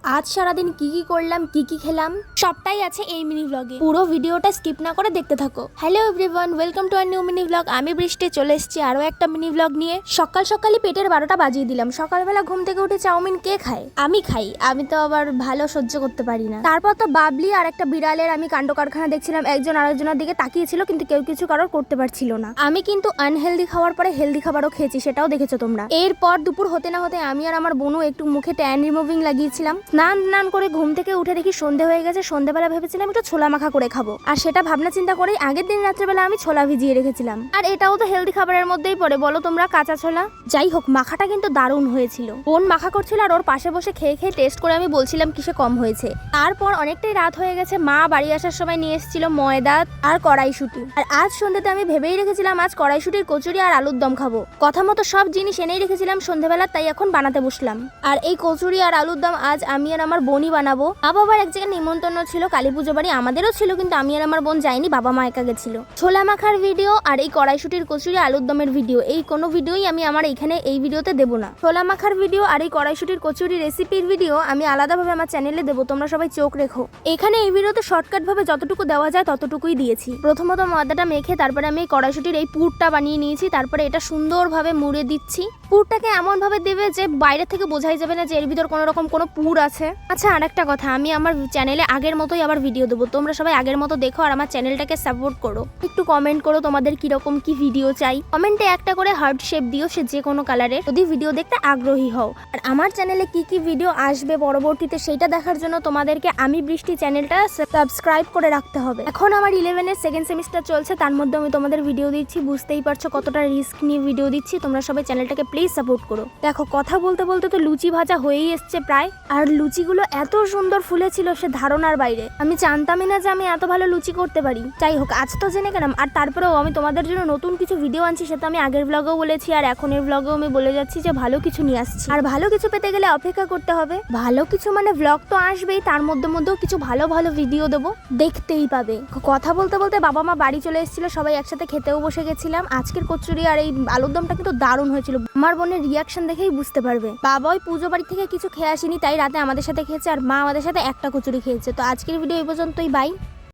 আজ সারাদিন কি কি করলাম, কি কি খেলাম, সবটাই আছে এই মিনি ব্লগে। পুরো ভিডিওটা স্কিপ না করে দেখতে থাকো। Hello everyone, welcome to our new mini blog. আমি বৃষ্টি চলে এসেছি আরো একটা মিনি ব্লগ নিয়ে। সকাল সকালই পেটের 12টা বাজিয়ে দিলাম। সকালবেলা ঘুম থেকে উঠে চাউমিন কে খায়? আমি খাই। আমি তো আবার ভালো সহ্য করতে পারি না। তারপর তো বাবলি আর একটা বিড়ালের আমি কাণ্ড কারখানা দেখছিলাম। একজন আরেকজনের দিকে তাকিয়েছিল, কিন্তু কেউ কিছু কারোর করতে পারছিল না। আমি কিন্তু আনহেলদি খাওয়ার পরে হেলদি খাবারও খেয়েছি, সেটাও দেখেছো তোমরা। এরপর দুপুর হতে না হতে আমি আর আমার বোনও একটু মুখে ট্যান রিমুভিং লাগিয়েছিলাম। স্নান করে ঘুম থেকে উঠে দেখি সন্ধে হয়ে গেছে। সন্ধেবেলা ভেবেছিলাম একটু ছোলা মাখা করে খাবো, আর সেটা ভাবনা চিন্তা করেই আগের দিন রাত্রেবেলা আমি ছোলা ভিজিয়ে রেখেছিলাম। আর এটাও তো হেলদি খাবারের মধ্যেই পড়ে, বলো তোমরা, কাঁচা ছোলা। যাই হোক, মাখাটা কিন্তু দারুণ হয়েছিল। বোন মাখা করছিল আর ওর পাশে বসে খেয়ে খেয়ে টেস্ট করে আমি বলছিলাম কিসে কম হয়েছে। তারপর অনেকটাই রাত হয়ে গেছে। মা বাড়ি আসার সময় নিয়ে এসেছিল ময়দা আর কড়াইশুঁটি। আর আজ সন্ধ্যেতে আমি ভেবেই রেখেছিলাম আজ কড়াইশুঁটির কচুরি আর আলুর দম খাবো। কথা মতো সব জিনিস এনেই রেখেছিলাম সন্ধ্যেবেলা, তাই এখন বানাতে বসলাম। আর এই কচুরি আর আলুর দম আজ আমি আর আমার বোনই বানাবো। বাবার এক জায়গায় নিমন্ত্রণ ছিল, কালী পুজো বাড়ি, আমাদেরও ছিল, কিন্তু আমি আর আমার বোন যাইনি, বাবা মা একা গেছিল। ছোলা মাখার ভিডিও আর এই কড়াইশুঁটির কচুরি আলুর দমের ভিডিও, এই কোনো ভিডিওই আমি আমার এখানে এই ভিডিওতে দেবো না। ছোলা মাখার ভিডিও আর এই কড়াইশুঁটির কচুরি রেসিপির ভিডিও আমি আলাদাভাবে আমার চ্যানেলে দেবো, তোমরা সবাই চোখ রেখো। এখানে এই ভিডিওতে শর্টকাট ভাবে যতটুকু দেওয়া যায় ততটুকুই দিয়েছি। প্রথমত ময়দাটা মেখে তারপরে আমি এই কড়াইশুঁটির এই পুরটা বানিয়ে নিয়েছি। তারপরে এটা সুন্দরভাবে মুড়ে দিচ্ছি। পুরটাকে এমন ভাবে দেবে যে বাইরে থেকে বোঝাই যাবে না যে এর ভিতর কোনো রকম কোনো পুর আছে। আচ্ছা, আরেকটা কথা, আমি আমার চ্যানেলে আগের মতোই আবার ভিডিও দেবো, তোমরা সবাই আগের মতো দেখো আর আমার চ্যানেলটাকে সাপোর্ট করো। একটু কমেন্ট করো তোমাদের কিরকম কি ভিডিও চাই। কমেন্টে একটা করে হার্ট শেপ দিও, সে যে কোনো কালারের, যদি ভিডিও দেখতে আগ্রহী হও। আর আমার চ্যানেলে কি কি ভিডিও আসবে পরবর্তীতে সেটা দেখার জন্য তোমাদেরকে আমি বৃষ্টি চ্যানেলটা সাবস্ক্রাইব করে রাখতে হবে। এখন আমার 11-এর সেকেন্ড সেমিস্টার চলছে, তার মধ্যে আমি তোমাদের ভিডিও দিচ্ছি, বুঝতেই পারছো কতটা রিস্ক নিয়ে ভিডিও দিচ্ছি। তোমরা সবাই চ্যানেলটাকে প্লিজ সাপোর্ট করো। দেখো, কথা বলতে বলতে তো লুচি ভাজা হয়েই এসছে প্রায়। আর লুচিগুলো এত সুন্দর ফুলেছিল সে ধারণার বাইরে। আমি জানতামই না যে আমি এত ভালো লুচি করতে পারি। যাই হোক, আজ তো জেনে গেলাম। আর তারপরেও আমি তোমাদের জন্য নতুন কিছু ভিডিও আনছি, সেটা আমি আগের ব্লগেও বলেছি আর এখনের ব্লগেও আমি বলে যাচ্ছি যে ভালো কিছু নিয়ে আসছি। আর ভালো কিছু পেতে গেলে অপেক্ষা করতে হবে। ভালো কিছু মানে ব্লগ তো আসবেই, তার মধ্যেও কিছু ভালো ভালো ভিডিও দেবো, দেখতেই পাবে। কথা বলতে বলতে বাবা মা বাড়ি চলে এসেছিল, সবাই একসাথে খেতেও বসে গেছিলাম। আজকের কচুরি আর এই আলুর দমটা কিন্তু দারুণ হয়েছিল। আমার বোনের রিয়াকশন দেখেই বুঝতে পারবে। বাবা ওই পুজো বাড়ি থেকে কিছু খেয়ে আসেনি, তাই রাতে আমাদের সাথে খেয়েছে, আর মা আমাদের সাথে একটা কচুরি খেয়েছে। তো আজকের ভিডিও এই পর্যন্তই, বাই।